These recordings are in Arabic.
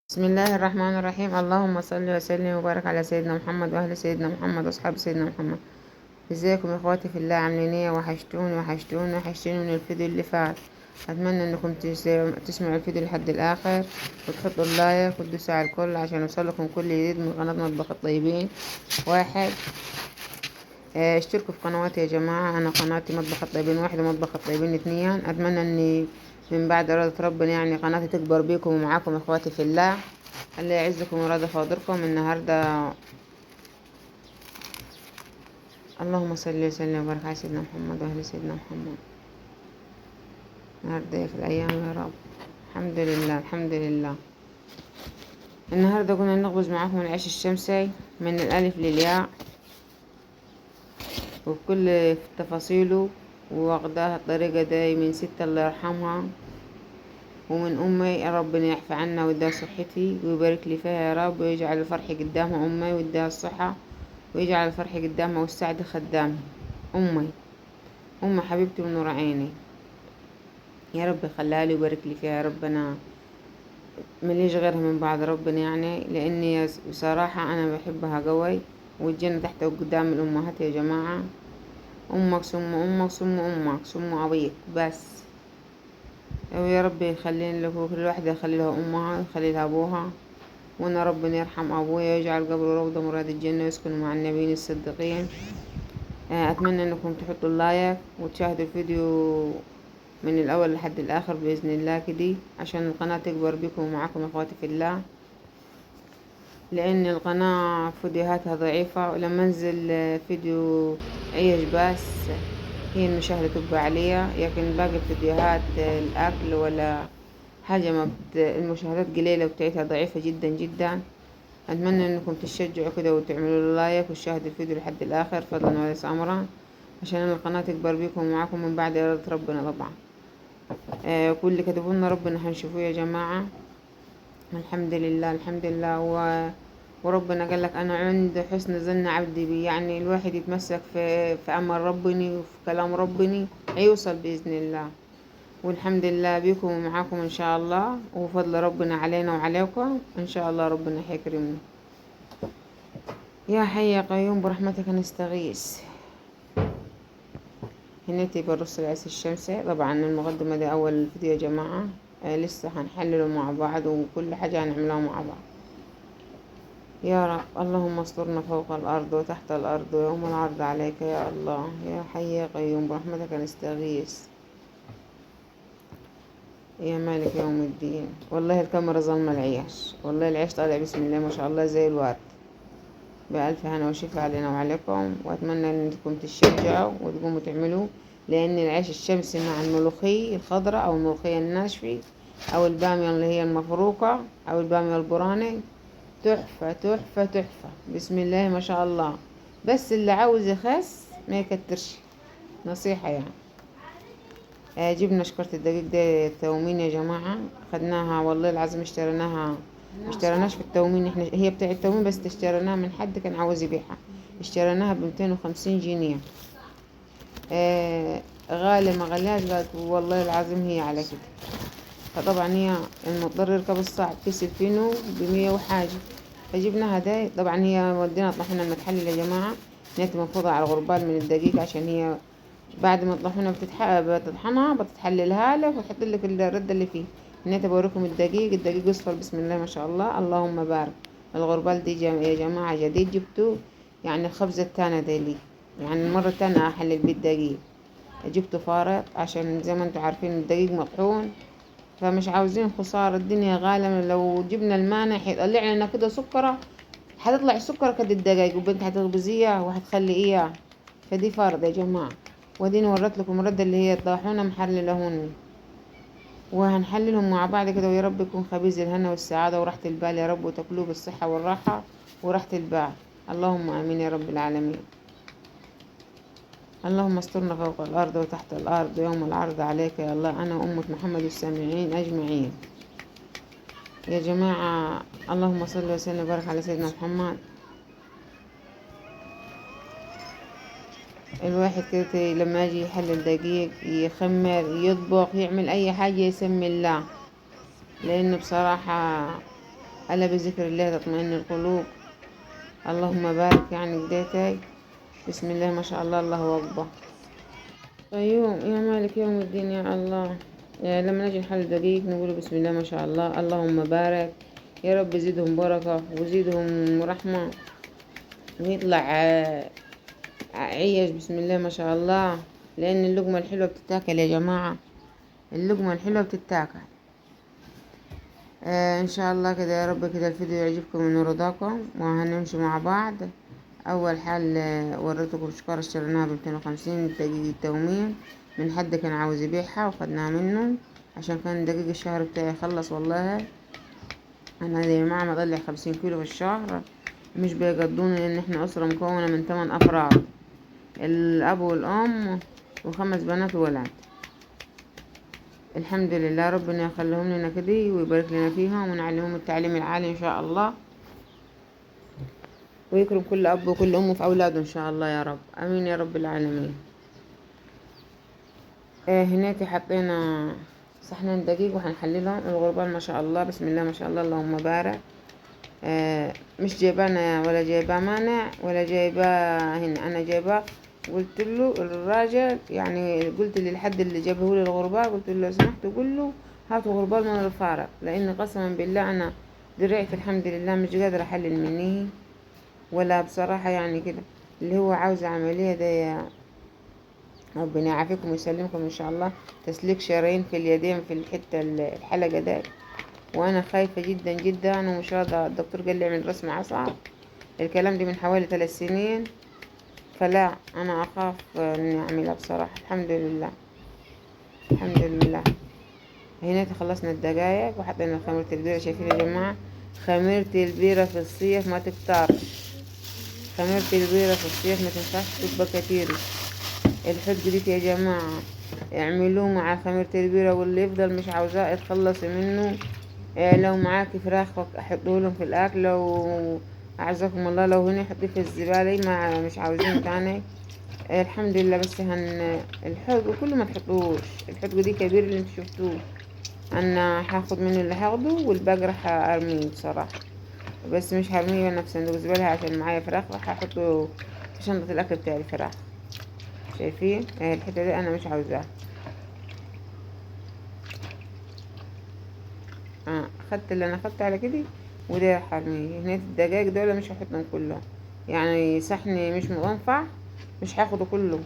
بسم الله الرحمن الرحيم. اللهم صل وسلم وبارك على سيدنا محمد واهل سيدنا محمد واصحاب سيدنا محمد. ازيكم يا اخواتي في الله؟ عاملين ايه؟ وحشتوني من الفيديو اللي فات. اتمنى انكم تسمعوا الفيديو لحد الاخر وتحطوا اللايك وتدوسوا على الكل عشان يوصلكم كل جديد من قناة مطبخ الطيبين. واحد. اشتركوا في قنواتي يا جماعة. انا قناتي مطبخ الطيبين واحد ومطبخ الطيبين اتنين. اتمنى اني من بعد إرادة ربنا يعني قناتي تكبر بيكم ومعاكم اخواتي في الله. الله يعزكم ويرضى خاطركم. النهاردة اللهم صل وسلم وبارك على سيدنا محمد واهل سيدنا محمد. النهاردة في الايام يا رب. الحمد لله الحمد لله. النهاردة قلنا نخبز معاكم العيش الشمسي من الالف للياء وبكل تفاصيله، واخداها الطريقة دي من ستة الله يرحمها ومن امي. ربنا يعفى عنا ويديها صحتي ويبارك لي فيها يا رب، ويجعل الفرح قدامها امي ويديها الصحة، ويجعل الفرح قدامها والسعد خدامها. امي حبيبتي ونور عيني، يا رب يخليها لي ويبارك لي فيها يا رب. انا مليش غيرها من بعد ربنا يعني، لاني بصراحة انا بحبها قوي، والجنة تحت قدام الامهات يا جماعة. امك ثم امك ثم امك ثم ابيك بس. ويا رب يخلي له كل واحدة، يخلي لها امها ويخلي لها ابوها، وانا ربنا يرحم ابويا ويجعل قبره روضة مراد الجنة ويسكن مع النبيين الصديقين. اتمنى انكم تحطوا اللايك وتشاهدوا الفيديو من الاول لحد الاخر باذن الله كده، عشان القناة تكبر بكم ومعاكم اخواتي في الله، لان القناة فيديوهاتها ضعيفة، ولما انزل فيديو عيش بس هي المشاهدة تبقى عليها، لكن باقي الفيديوهات الاكل ولا حاجة ما المشاهدات قليلة وبتاعتها ضعيفة جدا جدا. اتمنى انكم تشجعوا كده وتعملوا لايك وتشاهدوا الفيديو لحد الاخر فضلا وليس امرا، عشان القناة تكبر بيكم ومعاكم من بعد إرادة ربنا طبعا. كل اللي كتبوا لنا ربنا هنشوفوه يا جماعة. الحمد لله الحمد لله. وربنا قال لك انا عند حسن ظن عبدي بي، يعني الواحد يتمسك في امر ربني وفي كلام ربني هيوصل باذن الله. والحمد لله بيكم ومعاكم ان شاء الله، وفضل ربنا علينا وعليكم ان شاء الله ربنا هيكرمنا. يا حي يا قيوم برحمتك نستغيث. هنتي برص العيش الشمسي. طبعا المقدمة دي اول الفيديو يا جماعة. لسه هنحلله مع بعض وكل حاجة هنعملها مع بعض. يا رب اللهم استرنا فوق الارض وتحت الارض ويوم العرض عليك يا الله. يا حي يا قيوم برحمتك نستغيث. يا مالك يوم الدين. والله الكاميرا ظلمة العيش، والله العيش طالع بسم الله ما شاء الله زي الورد. بألف هنا وشفا علينا وعليكم، وأتمنى أنكم تشجعوا وتقوموا تعملوا، لأن العيش الشمسي مع الملوخية الخضراء أو الملوخية الناشفة أو البامية اللي هي المفروكة أو البامية البراني تحفة تحفة تحفة بسم الله ما شاء الله. بس اللي عاوز يخس ما يكترش، نصيحة يعني. جبنا شكرة الدقيق دي التومين يا جماعة، خدناها والله العظيم اشتريناش في التومين احنا، هي بتاع التومين بس اشتريناها من حد كان عاوز يبيعها. اشتريناها ب250 جنيه. غالي ما غليهاش، قالت والله العظيم هي على كده. فطبعا هي المضطر يركب الصعب كسب فينو ب100 وحاجة. فجبناها داي. طبعا هي ودينا طحنا المتحلل يا جماعة، نيت منفوضة على الغربال من الدقيق، عشان هي بعد ما الطحينة بتطحنها بتحللها لك وتحط لك الردة اللي فيه. نيت بوريكم الدقيق اصفر بسم الله ما شاء الله اللهم بارك. الغربال دي يا جماعة جديد جبته، يعني الخبزة التانية دي لي، يعني المرة التانية احلل بيه الدقيق. جبته فارط عشان زي ما انتم عارفين الدقيق مطحون، فمش عاوزين خسارة، الدنيا غالية. لو جبنا المانع هيطلع لنا كده سكرة، هتطلع السكر قد الدقايق، وبنت هتخبزيها وهتخلي اياه. فدي فرض يا جماعة. وديني ورت لكم الردة اللي هي الطاحونة محللهن، وهنحللهم مع بعض كده، ويا رب يكون خبيز الهنا والسعادة وراحة البال يا رب، وتاكلوه بالصحة والراحة وراحة البال. اللهم امين يا رب العالمين. اللهم استرنا فوق الارض وتحت الارض ويوم العرض عليك يا الله، انا وامة محمد والسامعين اجمعين يا جماعة. اللهم صل وسلم وبارك على سيدنا محمد. الواحد كده لما يجي يحلل دقيق يخمر يطبخ يعمل اي حاجة يسمي الله، لان بصراحة ألا بذكر الله تطمئن القلوب. اللهم بارك يعني بدايتي. بسم الله ما شاء الله، الله أكبر. قيوم يا مالك يوم الدين يا الله. لما نجي نحل دقيق نقول بسم الله ما شاء الله، اللهم بارك. يا رب زيدهم بركة وزيدهم رحمة، ويطلع عيش بسم الله ما شاء الله. لأن اللقمة الحلوة بتتاكل يا جماعة، اللقمة الحلوة بتتاكل. ان شاء الله كده يا رب كده الفيديو يعجبكم ورضاكم، وهنمشي مع بعض. اول حل وريتكم شكارة اشتريناها ب250 دقيقة تومين من حد كان عاوز يبيعها وخدناها منه عشان كان دقيق الشهر بتاعي خلص. والله انا يا جماعة مطلع 50 كيلو في الشهر مش بيقضوني، لان احنا اسرة مكونة من 8 افراد، الاب والام و5 بنات وولد. الحمد لله، ربنا يخليهم لنا كده ويبارك لنا فيهم ونعلمهم التعليم العالي ان شاء الله، ويكرم كل اب وكل ام في اولاده ان شاء الله يا رب، امين يا رب العالمين. هناك حطينا صحنين دقيق وهنحللهم. الغربال ما شاء الله بسم الله ما شاء الله، اللهم بارك. مش جايبانا ولا جايباه مانع ولا جايباه هنا، انا جايباه. قلت له الراجل يعني، قلت للحد اللي جابه لي الغربال، قلت له لو سمحت قول له هاتوا غربال من الفارق، لان قسما بالله انا درعت الحمد لله مش قادره احلل منيه ولا بصراحه يعني كده. اللي هو عاوز عمليه ده يا ربنا يعافيكم ويسلمكم ان شاء الله، تسليك شرايين في اليدين في الحته الحلقه ده، وانا خايفه جدا جدا ومش راضيه. الدكتور قال لي اعمل رسم عصب، الكلام ده من حوالي 3 سنين، فلا انا اخاف اني اعملها بصراحه. الحمد لله الحمد لله. هنا خلصنا الدقايق وحطينا خميرة البيرة. شايفين يا جماعه خميرة البيرة في الصيف ما تكترش، خميرة البيرة في الصيف ما تنفعش تبقى كتير. الحدق دي يا جماعه اعملوه مع خميرة البيرة، واللي يفضل مش عاوزاه اتخلصي منه. لو معاكي فراخ حطولهم في الاكل، لو اعزكم الله لو هنا حطيه في الزبالة ما مش عاوزين تاني. الحمد لله. بس الحدق كله ما تحطوش، الحدق دي كبير اللي انتوا شفتوه، انا هاخد منه اللي هاخده والباقي راح ارميه بصراحة. بس مش هرميه انا في صندوق زبالة عشان معايا فراخ، راح احطه في شنطة الاكل بتاع الفراخ. شايفين الحتة دي انا مش عاوزاها. اخدت اللي انا اخدته على كده، وده حرميه. هنا الدجاج دول مش هحطهم كلهم، يعني صحني مش منفع مش هاخده كله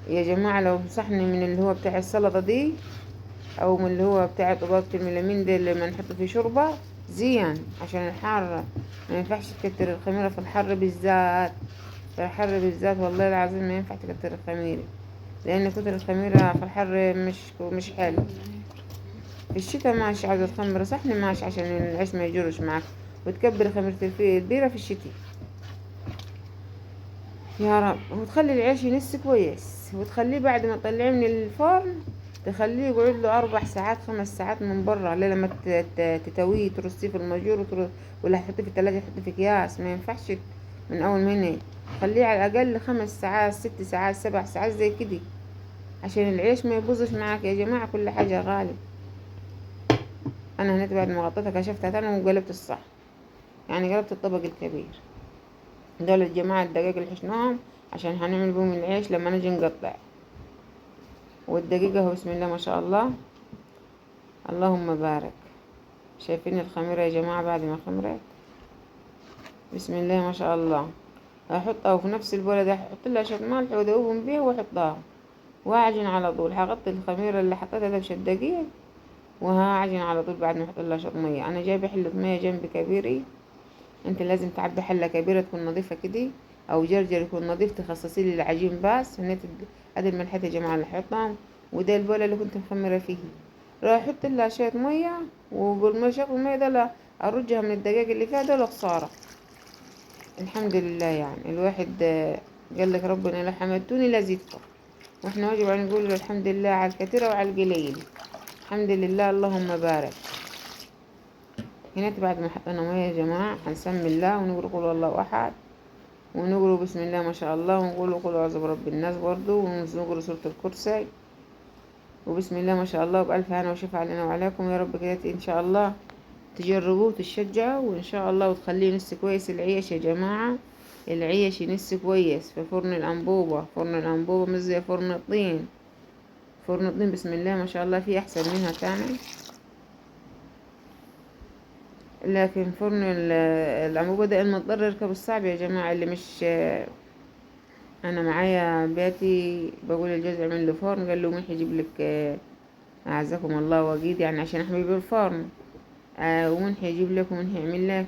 يا جماعة. لو صحني من اللي هو بتاع السلطة دي او من اللي هو بتاع طبقة الميلامين ده اللي ما نحط فيه شوربة زين عشان الحر، ما ينفعش تكتر الخميرة في الحر بالذات، في الحر بالذات والله العظيم ما ينفع تكتر الخميرة، لان كتر الخميرة في الحر مش حلو. في الشتاء ماشي عاوزة تخمر صحن ماشي عشان العيش ما يجرش معاك، وتكبر خميرة البيرة في الشتاء يا رب، وتخلي العيش ينس كويس، وتخليه بعد ما تطلعيه من الفرن تخليه يقعد له 4 ساعات 5 ساعات من برا، لما تتويه ترصيه في المجور ولا تحطيه في التلاجة تحطيه في اكياس. ما ينفعش من اول ما هنا، خليه على الاقل 5 ساعات 6 ساعات 7 ساعات زي كده عشان العيش ما يبوظش معاك يا جماعة. كل حاجة غالي. انا هنا بعد ما غطيتها كشفتها تاني وقلبت الصح، يعني قلبت الطبق الكبير. دول الجماعة الدقايق اللي حشناهم عشان هنعمل بهم العيش لما نجي نقطع. والدقيقة هو بسم الله ما شاء الله، اللهم بارك. شايفين الخميرة يا جماعة بعد ما خمرت بسم الله ما شاء الله. هحطها في نفس البولة ده، هحط لها شوية ملح وادوبهم بيه واحطها واعجن على طول. هغطي الخميرة اللي حطيتها ده بشوية دقيق وهعجن على طول بعد ما احط لها شوية مية. انا جايبة حلة مية جنبي كبيري، انت لازم تعبي حلة كبيرة تكون نظيفة كده، او جرجر يكون نظيف تخصصي لي العجين بس. هنا ادي الملحات يا جماعة اللي حطهم، وده البولة اللي كنت مخمرة فيه. راح احط لها شوية مية، وبالمشق المية ده لا ارجها من الدقاق اللي فيها ده خسارة. الحمد لله يعني الواحد قال لك ربنا لو حمدتوني لزيدكم، واحنا واجب على نقول الحمد لله على الكثير وعلى القليل. الحمد لله اللهم بارك. هنا بعد ما حطينا مية يا جماعة هنسمي الله ونقول قول الله احد، ونقول بسم الله ما شاء الله، ونقول قل اعوذ برب الناس برضو، ونقول سورة الكرسي، وبسم الله ما شاء الله، وبألف هنا وشفا علينا وعليكم يا رب كده ان شاء الله. تجربوه وتشجعوا وإن شاء الله وتخليه ينس كويس. العيش يا جماعة، العيش ينس كويس في فرن الأنبوبة. فرن الأنبوبة مش زي فرن الطين. فرن الطين بسم الله ما شاء الله فيه أحسن منها تاني، لكن فرن الأنبوبة ده المضطر يركب الصعب يا جماعة. اللي مش أنا معايا بيتي بقول الجوز اعمل له فرن، قال له مين هيجيب لك أعزكم الله وجيد يعني عشان أحمي بيه الفرن. ومين هيجيب لك ومين هيعمل لك؟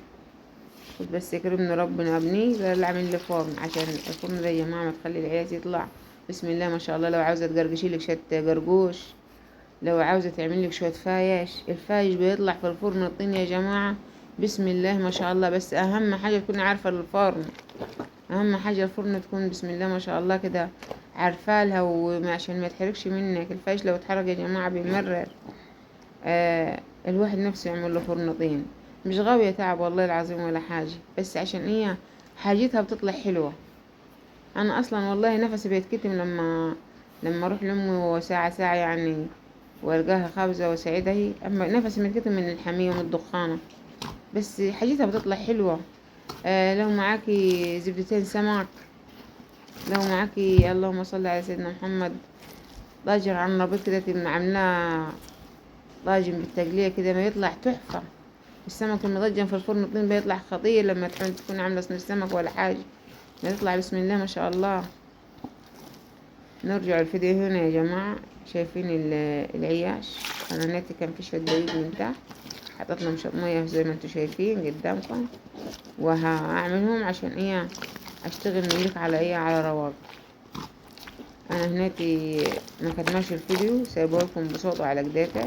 قلت بس يكرمني ربنا ابني قال لي اعمل لي فرن، عشان الفرن ده يا جماعة ما تخلي العيال يطلع بسم الله ما شاء الله. لو عاوزة تقرقشي لك شوية قرقوش، لو عاوزة تعمل لك شوية فايش، الفايش بيطلع في الفرن الطين يا جماعة بسم الله ما شاء الله. بس أهم حاجة تكوني عارفة الفرن، أهم حاجة الفرن تكون بسم الله ما شاء الله كده عارفالها، وعشان ما يتحرقش منك. الفايش لو اتحرق يا جماعة بيمرر. الواحد نفسه يعمل له فرن طين. مش غاوية تعب والله العظيم ولا حاجة، بس عشان هي حاجتها بتطلع حلوة. انا اصلا والله نفسي بيتكتم لما اروح لامي ساعة ساعة يعني والقاها خابزة وسعيدة هي، اما نفسي بيتكتم من الحمية ومن الدخانة، بس حاجتها بتطلع حلوة. لو معاكي زبدتين سمك، لو معاكي اللهم صل على سيدنا محمد طاجن عن ربيط كده تبقى عاملاه طاجن بالتقلية كده ما يطلع تحفة. السمك المضجن في الفرن الطين بيطلع خطير لما تكون عاملة صينية سمك ولا حاجة، بيطلع بسم الله ما شاء الله. نرجع الفيديو هنا يا جماعة. شايفين العياش انا نيتي كان في شوية دقيق من تحت، حطيت لهم شوية مية زي ما انتوا شايفين قدامكم، وهعملهم عشان ايه اشتغل مليك على ايه على رواق. انا هناتي ما خدناش الفيديو سايبولكم بصوته على كداتا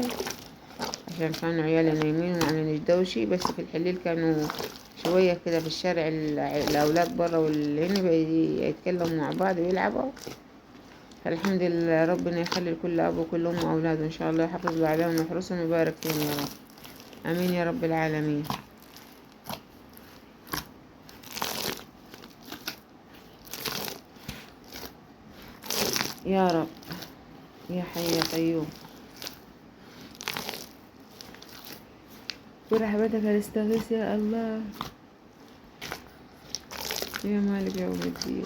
عشان كانوا عيالي نايمين وعاملين دوشي، بس في الحليل كانوا شوية كده في الشارع الأولاد برا والهن بيتكلموا مع بعض ويلعبوا. فالحمد لله ربنا يخلي لكل أب وكل أم أولاده إن شاء الله، يحفظ بعدهم ويحرسهم ويبارك فيهم يا رب، آمين يا رب العالمين. يا رب يا حي يا قيوم برحمتك نستغيث يا الله يا مالك يوم الدين.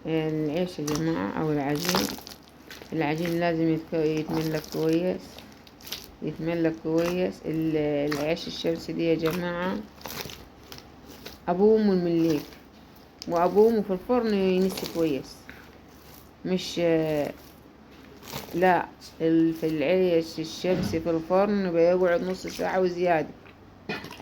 العيش يا جماعة أو العجين، العجين لازم يتملك كويس، يتملك كويس. العيش الشمسي دي يا جماعة أبوه أم المليك، وأبوه أمه في الفرن ينسي كويس. مش لا في العيش الشمسي في الفرن بيقعد نص ساعة وزيادة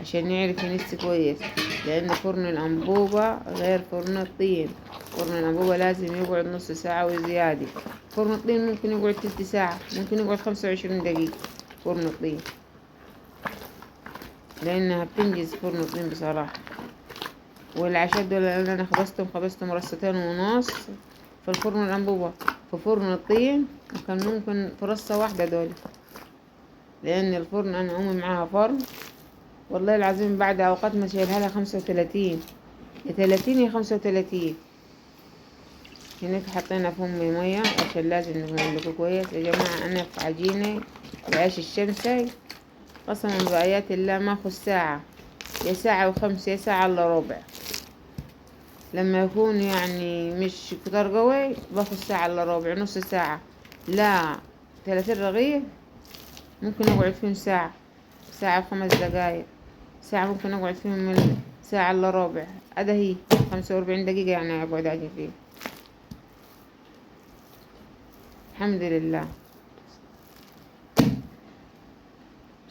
عشان يعرف ينسي كويس، لأن فرن الأنبوبة غير فرن الطين. فرن الأنبوبة لازم يقعد نص ساعة وزيادة. فرن الطين ممكن يقعد تلت ساعة، ممكن يقعد 25 دقيقة فرن الطين، لأنها بتنجز فرن الطين بصراحة. والعشاء دول اللي أنا خبزتهم رصتين ونص في الفرن الأنبوبة. في فرن الطين كان ممكن في رصة واحدة دول، لأن الفرن أنا أمي معاها فرن والله العظيم بعد أوقات ما شايلها لها 35 يا 30 يا 35. هناك حطينا في أمي مية عشان لازم نملكه كويس يا جماعة. أنا في عجينة العيش الشمسي قسما بآيات الله ما أخذ ساعة، يا ساعة وخمس يا ساعة إلا ربع. لما يكون يعني مش كتر قوي باخد ساعة إلا ربع، نص ساعة. لا 30 رغيف ممكن أقعد فيهم ساعة، ساعة و5 دقايق، ساعة ممكن أقعد فيهم من ساعة إلا ربع. هذا هي 45 دقيقة يعني أقعد أعجن فيه. الحمد لله.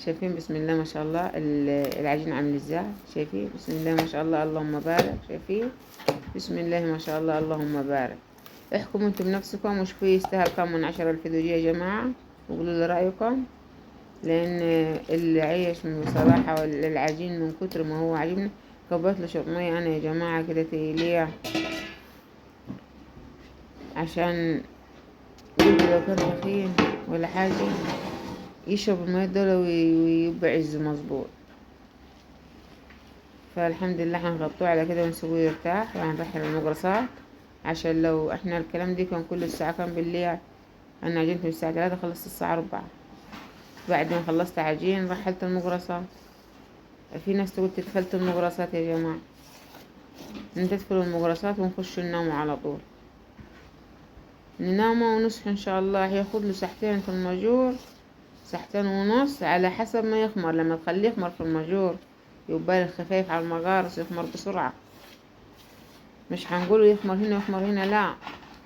شايفين بسم الله ما شاء الله العجين عامل ازاي؟ شايفين بسم الله ما شاء الله اللهم بارك. شايفين بسم الله ما شاء الله اللهم بارك. احكموا انتم بنفسكم وشوفوا يستاهل كم من 10 الفيديو يا جماعة، وقولوا لي رأيكم. لأن العيش بصراحة العجين من كتر ما هو عجبني كبت له شوية مية أنا يا جماعة كده تقيلية، عشان قلت لو كان تخين ولا حاجة يشرب المية دول ويبقى عز مظبوط. فالحمد لله هنغطوه على كده ونسويه يرتاح، وهنرحل المقرصات عشان لو احنا الكلام دي كان كل الساعة كان بالليل. انا عجنت من الساعة 3 خلصت الساعة 4. بعد ما خلصت عجين رحلت المقرصات. في ناس تقول تدفلت المقرصات يا جماعة، ندفل المقرصات ونخش ننام على طول، ننام ونصحى ان شاء الله. هياخد له ساعتين في المجور، ساعتين ونص على حسب ما يخمر. لما تخليه يخمر في المجور يبقى خفيف على المقارص، يخمر بسرعة. مش هنقوله يخمر هنا يخمر هنا، لا،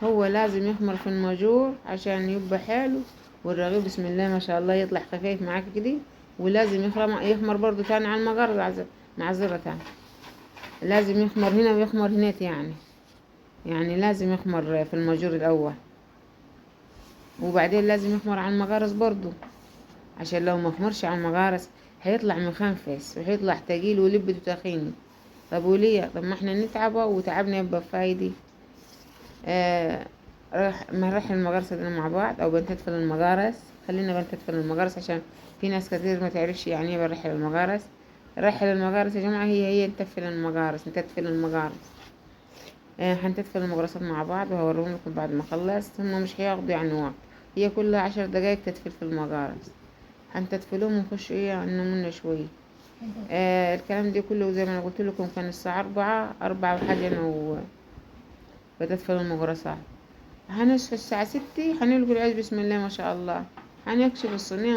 هو لازم يخمر في المجور عشان يبقى حلو، والرغيف بسم الله ما شاء الله يطلع خفيف معاك كده. ولازم يخمر برضو تاني على المقارص معذرة تاني، لازم يخمر هنا ويخمر هناك، يعني لازم يخمر في المجور الأول، وبعدين لازم يخمر على المقارص برضو، عشان لو ما خمرش على المقارص هيطلع مخنفس وهيطلع تقيل ولبت وتخيني. طب وليه؟ طب ما احنا نتعبه وتعبنا يبقى بفايدة. ما نرحل المقارص دي مع بعض، او بنتدفل المقارص. خلينا بنتدفل المقارص عشان في ناس كتير ما تعرفش يعني ايه بنرحل المقارص. رحل المقارص يا جماعة هي نتدفل المقارص، نتدفل المقارص. هنتدفل المقرصات مع بعض وهوريهم لكم بعد ما اخلص. هم مش هياخدوا يعني وقت، هي كلها 10 دقايق تدفل في المقارص. هنتدفلهم ونخش ننام شوية. الكلام ده كله زي ما انا قلت لكم كان الساعة 4 وحاجة انا بتدفل المقرصات. هنصحى الساعة 6 هنلقوا العيش بسم الله ما شاء الله. هنكشف الصينية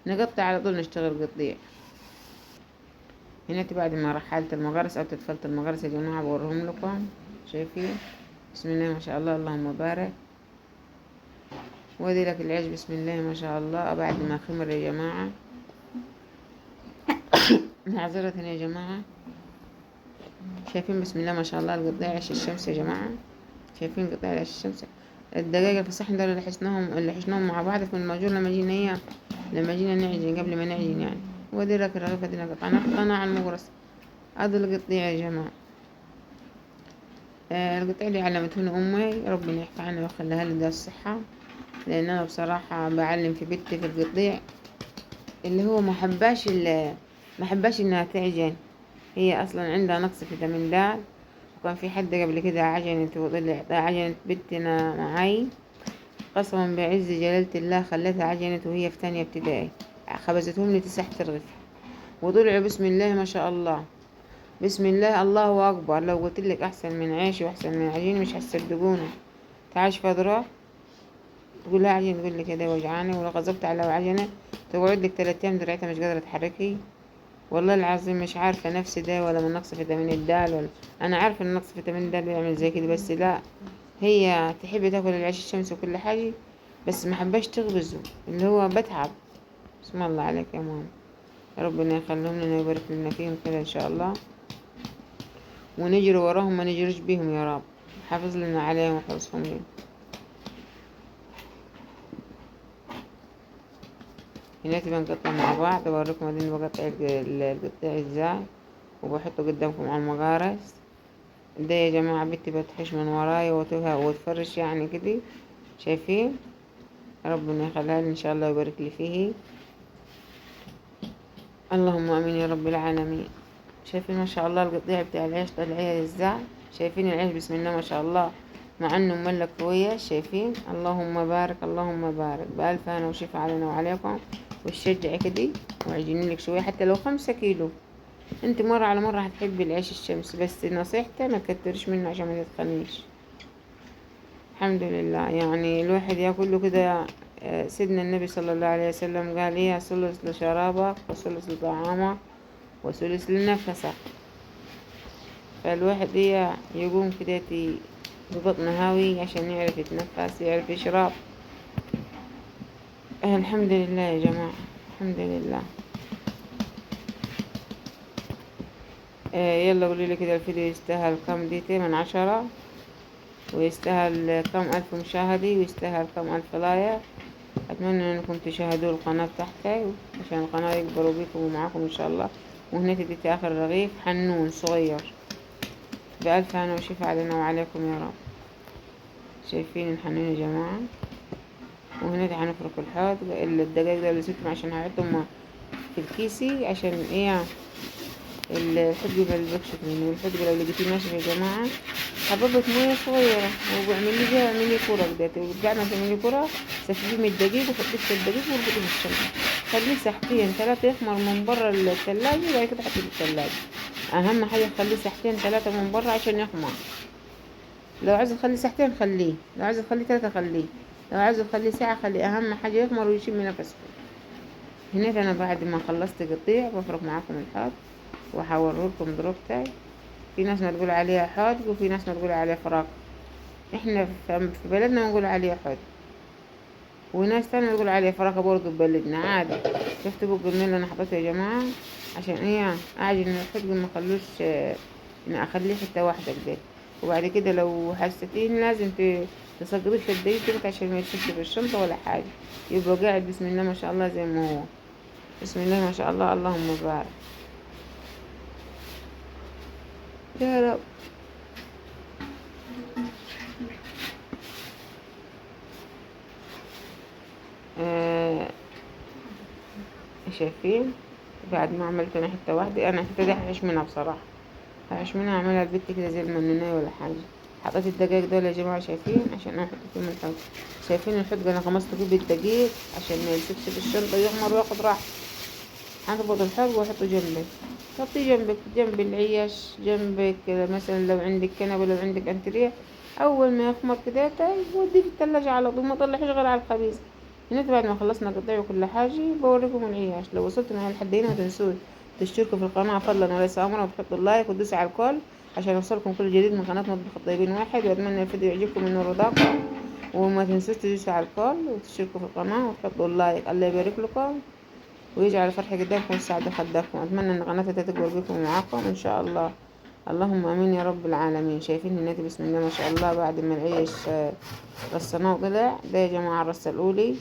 ونقطع على طول، نشتغل قطيع. هنا بعد ما رحلت المقارص او تدفلت المقارص يا جماعة بوريهم لكم، شايفين بسم الله ما شاء الله اللهم بارك. وادي لك العيش بسم الله ما شاء الله بعد ما خمر يا جماعة. معذرة يا جماعة، شايفين بسم الله ما شاء الله القطيع عيش الشمس يا جماعة، شايفين قطيع عيش الشمس. الدقايق في الصحن دول اللي حشناهم مع بعض في الماجور لما جينا نعجن قبل ما نعجن يعني. وادي لك الرغيفة دي قطعناها على المقرص. هذا القطيع يا جماعة. القطيع اللي علمتهوني أمي، ربنا يحفظ عنها ويخليها لي ده الصحة، لأن أنا بصراحة بعلم في بنتي في القطيع اللي هو ما حباش إنها تعجن. هي أصلا عندها نقص فيتامين د، وكان في حد قبل كده عجنت وطلع عجنت بنتنا معي، قسما بعز جلالة الله خلتها عجنت وهي في تانية ابتدائي. خبزتهم لي 9 ترغيف وطلعوا بسم الله ما شاء الله، بسم الله الله أكبر. لو قلتلك أحسن من عيشي وأحسن من عجيني مش هتصدقوني. تعاش فضرة تقول لها عجين، تقول لي كده وجعاني، ولو غضبت على عجنة تقعد لك 3 أيام دراعتها مش قادرة تحركي. والله العظيم مش عارفة نفسي ده ولا من نقص فيتامين الدال، ولا أنا عارفة إن نقص فيتامين الدال بيعمل زي كده، بس لا، هي تحب تاكل العيش الشمس وكل حاجة، بس ما حباش تخبزه اللي هو بتعب. بسم الله عليك يا ماما، ربنا يخليهم لنا ويبارك لنا فيهم كده إن شاء الله، ونجري وراهم ما نجريش بيهم يا رب، حافظ لنا عليهم وحفظهم لنا. هنا بنقطع مع بعض، اوريكم اديني بقطع القطيع ازاي وبحطه قدامكم على المقارص. ده يا جماعة بنتي بتحش من ورايا وتفرش يعني كده، شايفين؟ ربنا يخليها لي ان شاء الله ويبارك لي فيه، اللهم امين يا رب العالمين. شايفين ما شاء الله القطيع بتاع العيش طلعيه ازاي؟ شايفين العيش بسم الله ما شاء الله مع انه مملك كويس، شايفين؟ اللهم بارك اللهم بارك. بألف هنا وشفا علينا وعليكم، وتشجعي كده وعجني لك شويه حتى لو 5 كيلو. انت مرة على مرة هتحبي العيش الشمس، بس نصيحتي ما تكترش منه عشان ما تتخنيش. الحمد لله يعني الواحد ياكل له كده. سيدنا النبي صلى الله عليه وسلم قال ايه؟ ثلث لشرابك وثلث لطعامك وثلث لنفسك. فالواحد يقوم كده ببطن هاوي عشان يعرف يتنفس يعرف يشرب. الحمد لله يا جماعة، الحمد لله. يلا قوليلي كده الفيديو يستاهل كم ديتي من 10، ويستاهل كم 1000 مشاهدة، ويستاهل كم 1000 لايك. أتمنى أنكم تشاهدوا القناة تحتي عشان القناة يكبروا بيكم ومعاكم إن شاء الله. وهنا تديتي آخر رغيف حنون صغير. بألف هنا وشفا علينا وعليكم يا رب. شايفين الحنون يا جماعة؟ وهنا هنفرك الحوض الدقايق ده اللي سبتهم عشان هحطهم في الكيسي عشان ايه الحجبة اللي بكشف منه. الحجبة لو لقيتيه ناشف يا جماعة حببة مية صغيرة وبعمل لي بيها، اعملي كرة بداية وبعد ما تعملي كرة سفيه من الدقيق وحطيه في الدقيق واربطيه في الشنطة، خليه ساعتين 3 يخمر من برا التلاجة وبعد كده حطيه في التلاجة. اهم حاجة تخليه ساعتين 3 من برا عشان يخمر. لو عايز تخليه ساعتين خليه، لو عايز تخليه 3 خليه، لو عايز تخليه ساعة خليه، اهم حاجة يخمر ويشم نفسه. هنا انا بعد ما خلصت قطيع بفرك معاكم الحاض وهوريلكم ضربتي. في ناس ما تقول عليها حاض وفي ناس ما تقول عليها فراق، احنا في بلدنا نقول عليها حاض، وناس تانية تقول عليها فراكة برضه ببلدنا عادي. شفت بقى الميل اللي انا حطيته يا جماعة عشان ايه اعجن الحدق ما اخلوش ان اخليه حتة واحدة كده. وبعد كده لو حسيتين لازم تسقطيه في الدقيق كده عشان ما يتشتش في الشنطة ولا حاجة، يبقى قاعد بسم الله ما شاء الله زي ما هو. بسم الله ما شاء الله اللهم بارك يا رب. آه شايفين بعد ما عملت انا حتة واحدة، انا الحتة دي هحش منها بصراحة، هحش منها اعملها البت كده زي المنونية ولا حاجة. حطيت الدقايق دول يا جماعة شايفين عشان انا احط فيهم الحدق. شايفين الحدق انا غمست فيه بالدقيق عشان ما يمسكش في الشنطة يغمر وياخد راحته. هنربط الحلق واحطه جنبك، حطيه جنبك جنب العيش جنبك مثلا لو عندك كنبة لو عندك انتريه. اول ما يخمر كده وديه في التلاجة على طول ما طلعش غير على الخبيز. هنا بعد ما خلصنا قطع وكل حاجة بوريكم العياش. لو وصلت معايا لحد هنا ما تنسوش تشتركوا في القناة فضلا وليس امرا وتحطوا اللايك وتدوسوا على الكل عشان يوصلكم كل جديد من قناة مطبخ الطيبين واحد. واتمنى الفيديو يعجبكم من رضاكم، وما تنسوش تدوسوا على الكل وتشتركوا في القناة وتحطوا اللايك. الله يبارك لكم ويجعل الفرح قدامكم والسعادة خدامكم. أتمنى أن قناتي تكبر بكم ومعاكم إن شاء الله. اللهم آمين يا رب العالمين. شايفين الناتي بسم الله ما شاء الله بعد ما العيش رصناه وطلع ده يا جماعة الرصة الأولي.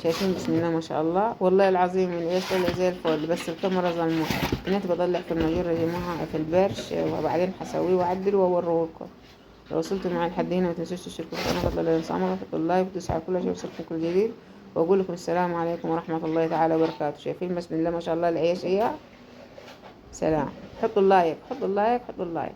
شايفين بسم الله ما شاء الله والله العظيم العيش طلع زي الفل بس الكاميرا ظلموه. الناتي بطلع في المجر يا جماعة في البرش وبعدين هسويه وأعدله وأوريهولكم. لو وصلتوا معي لحد هنا ما تنسوش تشتركوا في القناة فضل ينسى أمرك وتحطوا اللايك وتدوسوا على كل شيء يوصلكم كل جديد. واقول لكم السلام عليكم ورحمة الله تعالى وبركاته. شايفين بسم الله ما شاء الله العيش ايه. سلام. حطوا اللايك حطوا اللايك حطوا اللايك.